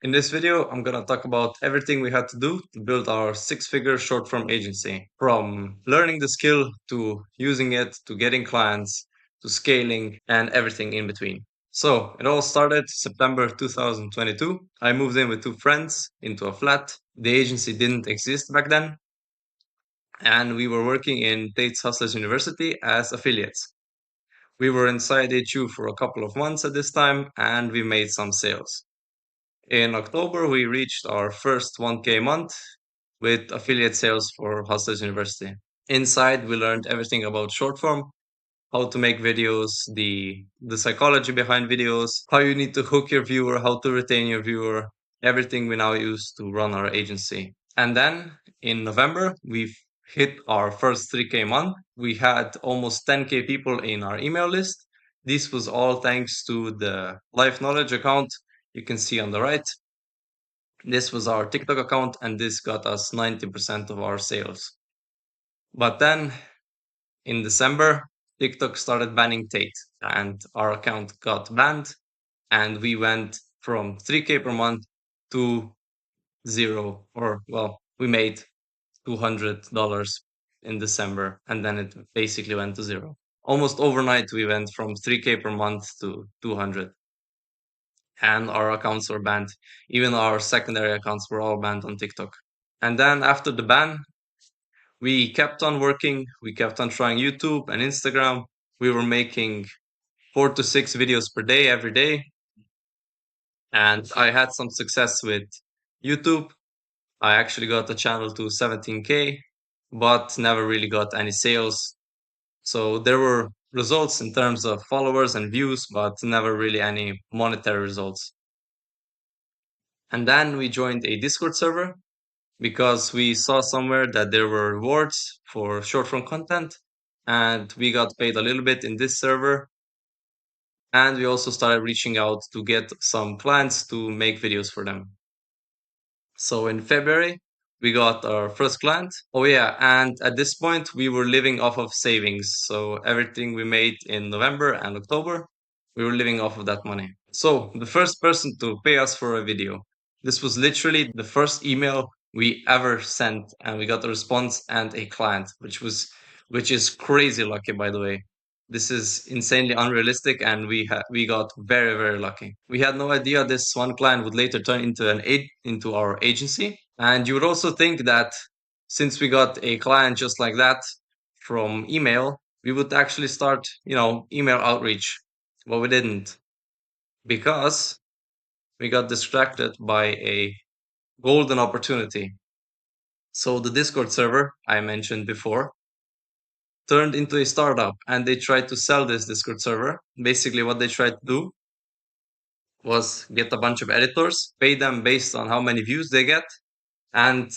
In this video, I'm gonna talk about everything we had to do to build our six-figure short-form agency. From learning the skill to using it to getting clients to scaling and everything in between. So it all started September 2022. I moved in with two friends into a flat. The agency didn't exist back then, and we were working in Tate's Hustlers University as affiliates. We were inside HU for a couple of months at this time, and we made some sales. In October, we reached our first 1K month with affiliate sales for Hustlers University. Inside, we learned everything about short form, how to make videos, the psychology behind videos, how you need to hook your viewer, how to retain your viewer, everything we now use to run our agency. And then in November, we've hit our first 3K month. We had almost 10K people in our email list. This was all thanks to the Life Knowledge account you can see on the right. This was our TikTok account, and this got us 90% of our sales. But then in December, TikTok started banning Tate, and our account got banned, and we went from 3K per month to zero, or well, we made $200 in December, and then it basically went to zero. Almost overnight, we went from 3K per month to 200, and our accounts were banned. Even our secondary accounts were all banned on TikTok. And then after the ban, we kept on working. We kept on trying YouTube and Instagram. We were making 4 to 6 videos per day, every day. And I had some success with YouTube. I actually got the channel to 17K, but never really got any sales. So there were results in terms of followers and views, but never really any monetary results. And then we joined a Discord server because we saw somewhere that there were rewards for short form content, and we got paid a little bit in this server. And we also started reaching out to get some clients to make videos for them. So in February, we got our first client. Oh yeah, and at this point we were living off of savings. So everything we made in November and October, we were living off of that money. So the first person to pay us for a video, this was literally the first email we ever sent, and we got a response and a client, which is crazy lucky, by the way. This is insanely unrealistic, and we got very lucky. We had no idea this one client would later turn into our agency. And you would also think that since we got a client just like that from email, we would actually start, email outreach. But we didn't, because we got distracted by a golden opportunity. So the Discord server I mentioned before turned into a startup, and they tried to sell this Discord server. Basically, what they tried to do was get a bunch of editors, pay them based on how many views they get, and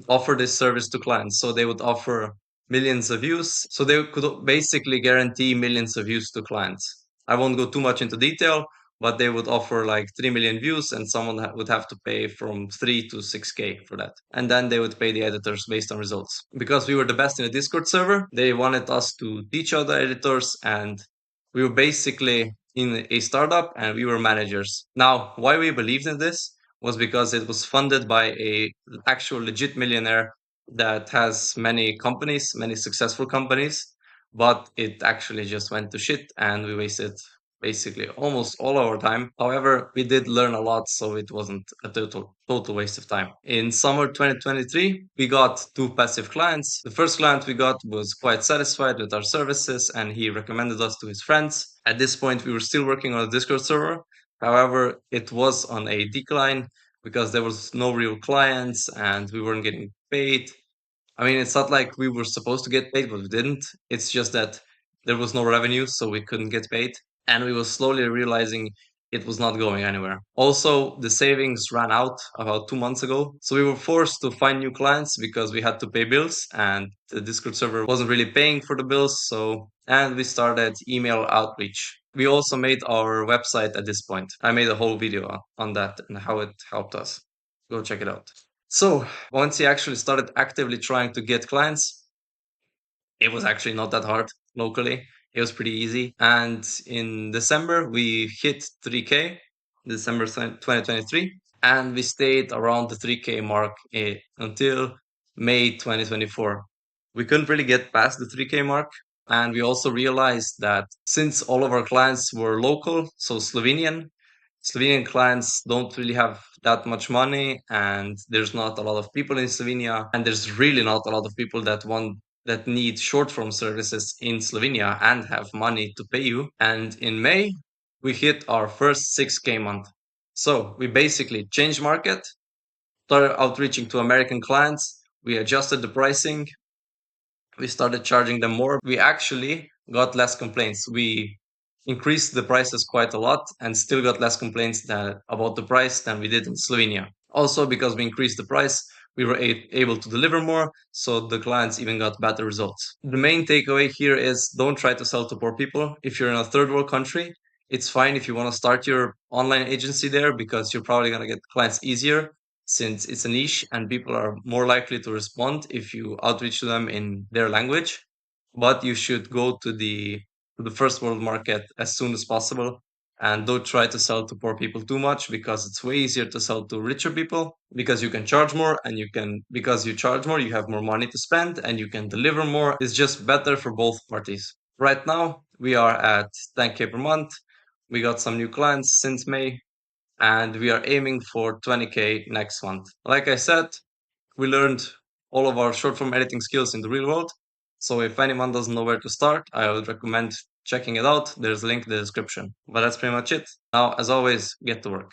offer this service to clients. So they would offer millions of views. So they could basically guarantee millions of views to clients. I won't go too much into detail, but they would offer like 3 million views, and someone would have to pay from 3 to 6K for that. And then they would pay the editors based on results. Because we were the best in the Discord server, they wanted us to teach other editors, and we were basically in a startup and we were managers. Now, why we believed in this was because it was funded by a actual legit millionaire that has many companies, many successful companies, but it actually just went to shit, and we wasted basically almost all our time. However, we did learn a lot, so it wasn't a total waste of time. In summer 2023, we got two passive clients. The first client we got was quite satisfied with our services, and he recommended us to his friends. At this point, we were still working on a Discord server. However, it was on a decline because there was no real clients and we weren't getting paid. I mean, it's not like we were supposed to get paid, but we didn't. It's just that there was no revenue, so we couldn't get paid. And we were slowly realizing it was not going anywhere. Also, the savings ran out about 2 months ago. So we were forced to find new clients because we had to pay bills, and the Discord server wasn't really paying for the bills. And we started email outreach. We also made our website at this point. I made a whole video on that and how it helped us. Go check it out. So once he actually started actively trying to get clients, it was actually not that hard locally. It was pretty easy. And in December, we hit 3K, December 2023. and we stayed around the 3K mark until May 2024. We couldn't really get past the 3K mark. And we also realized that since all of our clients were local, so Slovenian clients don't really have that much money, and there's not a lot of people in Slovenia, and there's really not a lot of people that need short form services in Slovenia and have money to pay you. And in May, we hit our first 6K month. So we basically changed market, started outreaching to American clients. We adjusted the pricing. We started charging them more. We actually got less complaints. We increased the prices quite a lot and still got less complaints about the price than we did in Slovenia. Also, because we increased the price, we were able to deliver more, so the clients even got better results. The main takeaway here is don't try to sell to poor people. If you're in a third world country, it's fine if you want to start your online agency there because you're probably going to get clients easier since it's a niche and people are more likely to respond if you outreach to them in their language. But you should go to the first world market as soon as possible, and don't try to sell to poor people too much because it's way easier to sell to richer people because you can charge more, and because you charge more you have more money to spend and you can deliver more. It's just better for both parties. Right now we are at 10K per month. We got some new clients since May, and we are aiming for 20K next month. Like I said, we learned all of our short form editing skills in the real world. So if anyone doesn't know where to start, I would recommend checking it out. There's a link in the description. But that's pretty much it. Now, as always, get to work.